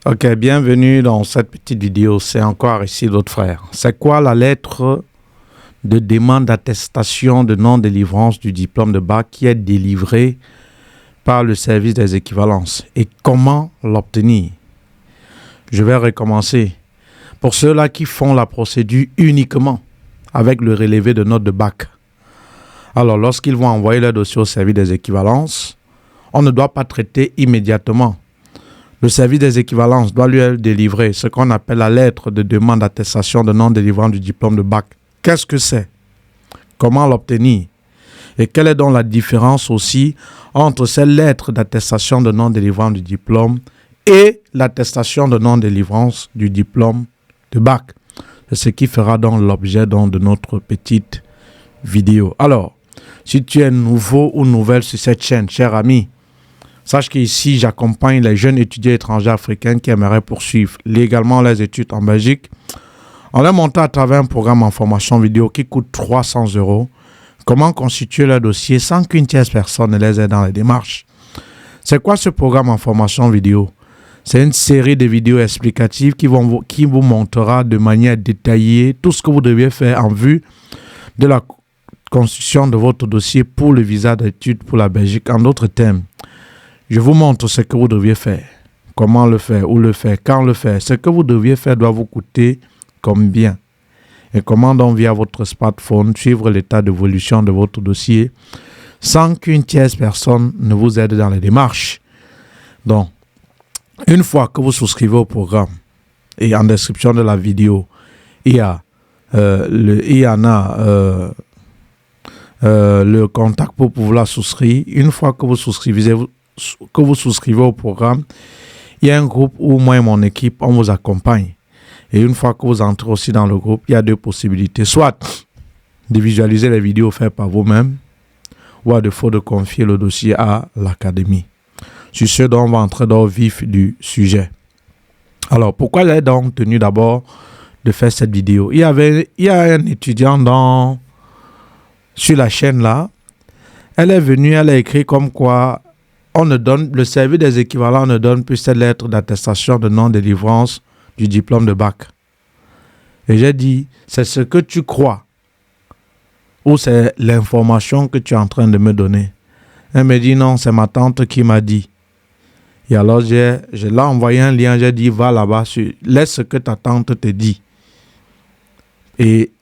Ok, bienvenue dans cette petite vidéo. C'est encore ici d'autres frères. C'est quoi la lettre de demande d'attestation de non-délivrance du diplôme de bac qui est délivrée par le service des équivalences et comment l'obtenir? Je vais recommencer. Pour ceux-là qui font la procédure uniquement avec le relevé de notes de bac. Alors, lorsqu'ils vont envoyer leur dossier au service des équivalences, on ne doit pas traiter immédiatement. Le service des équivalences doit lui délivrer ce qu'on appelle la lettre de demande d'attestation de non-délivrance du diplôme de bac. Qu'est-ce que c'est? Comment l'obtenir? Et quelle est donc la différence aussi entre cette lettre d'attestation de non-délivrance du diplôme et l'attestation de non-délivrance du diplôme de bac? C'est ce qui fera donc l'objet de notre petite vidéo. Alors, si tu es nouveau ou nouvelle sur cette chaîne, cher ami, sache qu'ici, j'accompagne les jeunes étudiants étrangers africains qui aimeraient poursuivre légalement leurs études en Belgique. On les monte à travers un programme en formation vidéo qui coûte 300 €. Comment constituer leur dossier sans qu'une tierce personne ne les aide dans les démarches. C'est quoi ce programme en formation vidéo? C'est une série de vidéos explicatives qui vous montrera de manière détaillée tout ce que vous deviez faire en vue de la constitution de votre dossier pour le visa d'études pour la Belgique. En d'autres termes, je vous montre ce que vous deviez faire, comment le faire, où le faire, quand le faire. Ce que vous deviez faire doit vous coûter combien et comment donc via votre smartphone suivre l'état d'évolution de votre dossier sans qu'une tierce personne ne vous aide dans les démarches. Donc, une fois que vous souscrivez au programme et en description de la vidéo, il y en a le contact pour pouvoir souscrire. Une fois que vous souscrivez au programme, il y a un groupe où moi et mon équipe, on vous accompagne. Et une fois que vous entrez aussi dans le groupe, il y a deux possibilités. Soit de visualiser les vidéos faites par vous-même, ou à défaut de confier le dossier à l'académie. Sur ce, donc, on va entrer dans le vif du sujet. Alors, pourquoi j'ai donc tenu d'abord de faire cette vidéo? Il y a un étudiant sur la chaîne là. Elle est venue, elle a écrit comme quoi le service des équivalents ne donne plus cette lettre d'attestation de non-délivrance du diplôme de bac. Et j'ai dit, c'est ce que tu crois ou c'est l'information que tu es en train de me donner? Elle me dit non, c'est ma tante qui m'a dit. Et alors je l'ai envoyé un lien, j'ai dit va là-bas, laisse ce que ta tante te dit. Et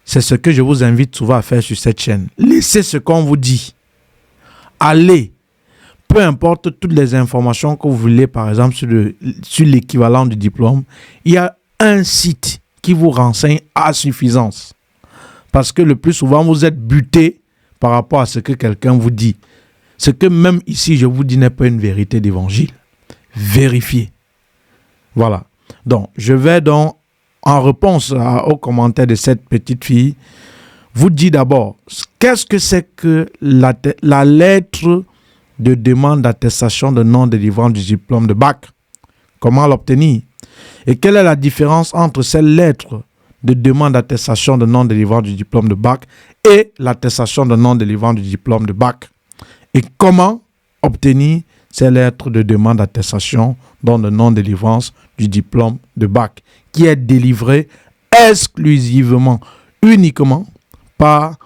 c'est ce que je vous invite souvent à faire sur cette chaîne. Laissez ce qu'on vous dit. Allez. Peu importe toutes les informations que vous voulez, par exemple, sur l'équivalent du diplôme, il y a un site qui vous renseigne à suffisance. Parce que le plus souvent, vous êtes buté par rapport à ce que quelqu'un vous dit. Ce que même ici, je vous dis, n'est pas une vérité d'évangile. Vérifiez. Voilà. Donc, je vais donc, en réponse aux commentaires de cette petite fille, vous dire d'abord, qu'est-ce que c'est que la lettre de demande d'attestation de non-délivrance du diplôme de bac? Comment l'obtenir? Et quelle est la différence entre cette lettre de demande d'attestation de non-délivrance du diplôme de bac et l'attestation de non-délivrance du diplôme de bac? Et comment obtenir ces lettres de demande d'attestation de non-délivrance du diplôme de bac qui est délivrée exclusivement, uniquement par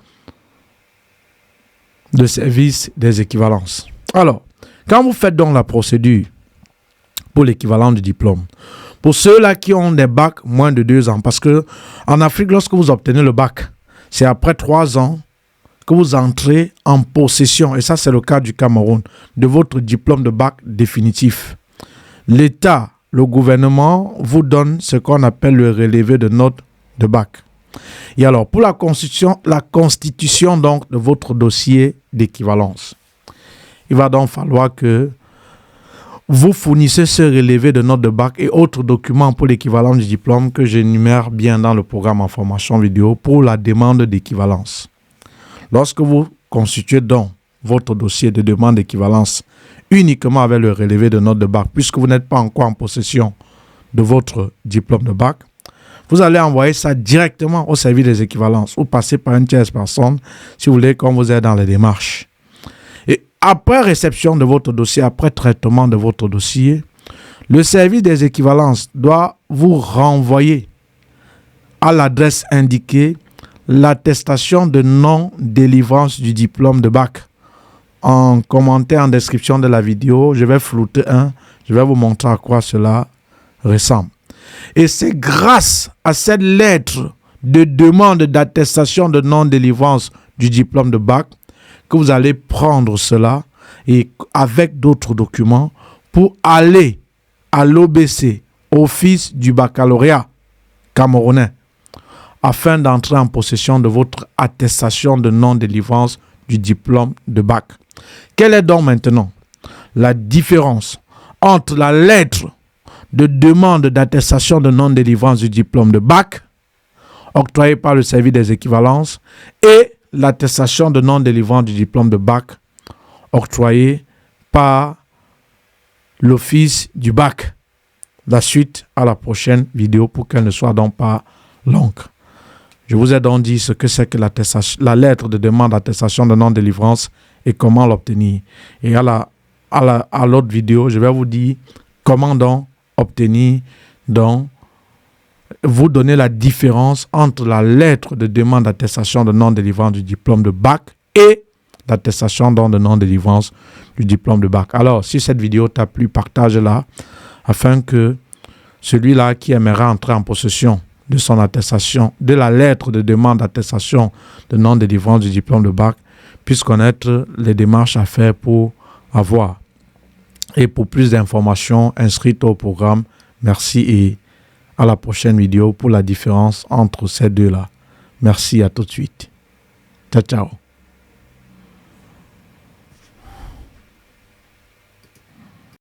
le service des équivalences. Alors, quand vous faites donc la procédure pour l'équivalent du diplôme, pour ceux-là qui ont des bacs moins de 2 ans, parce que en Afrique, lorsque vous obtenez le bac, c'est après 3 ans que vous entrez en possession, et ça c'est le cas du Cameroun, de votre diplôme de bac définitif. L'État, le gouvernement, vous donne ce qu'on appelle le relevé de notes de bac. Et alors, pour la constitution donc de votre dossier d'équivalence, il va donc falloir que vous fournissez ce relevé de notes de bac et autres documents pour l'équivalent du diplôme que j'énumère bien dans le programme en formation vidéo pour la demande d'équivalence. Lorsque vous constituez donc votre dossier de demande d'équivalence uniquement avec le relevé de notes de bac, puisque vous n'êtes pas encore en possession de votre diplôme de bac, vous allez envoyer ça directement au service des équivalences ou passer par une tierce personne si vous voulez qu'on vous aide dans les démarches. Et après réception de votre dossier, après traitement de votre dossier, Le service des équivalences doit vous renvoyer à l'adresse indiquée l'attestation de non-délivrance du diplôme de bac. En commentaire en description de la vidéo, je vais flouter je vais vous montrer à quoi cela ressemble. Et c'est grâce à cette lettre de demande d'attestation de non-délivrance du diplôme de bac que vous allez prendre cela et avec d'autres documents pour aller à l'OBC, Office du baccalauréat camerounais, afin d'entrer en possession de votre attestation de non-délivrance du diplôme de bac. Quelle est donc maintenant la différence entre la lettre de demande d'attestation de non-délivrance du diplôme de bac octroyée par le service des équivalences et l'attestation de non-délivrance du diplôme de bac octroyée par l'office du bac? La suite à la prochaine vidéo pour qu'elle ne soit donc pas longue. Je vous ai donc dit ce que c'est que la lettre de demande d'attestation de non-délivrance et comment l'obtenir. Et à l'autre vidéo, je vais vous dire comment donc obtenir, donc vous donner la différence entre la lettre de demande d'attestation de non-délivrance du diplôme de bac et l'attestation de non-délivrance du diplôme de bac. Alors, si cette vidéo t'a plu, partage-la afin que celui-là qui aimerait entrer en possession de son attestation, de la lettre de demande d'attestation de non-délivrance du diplôme de bac, puisse connaître les démarches à faire pour avoir. Et pour plus d'informations, inscrite au programme. Merci et à la prochaine vidéo pour la différence entre ces deux-là. Merci, à tout de suite. Ciao, ciao.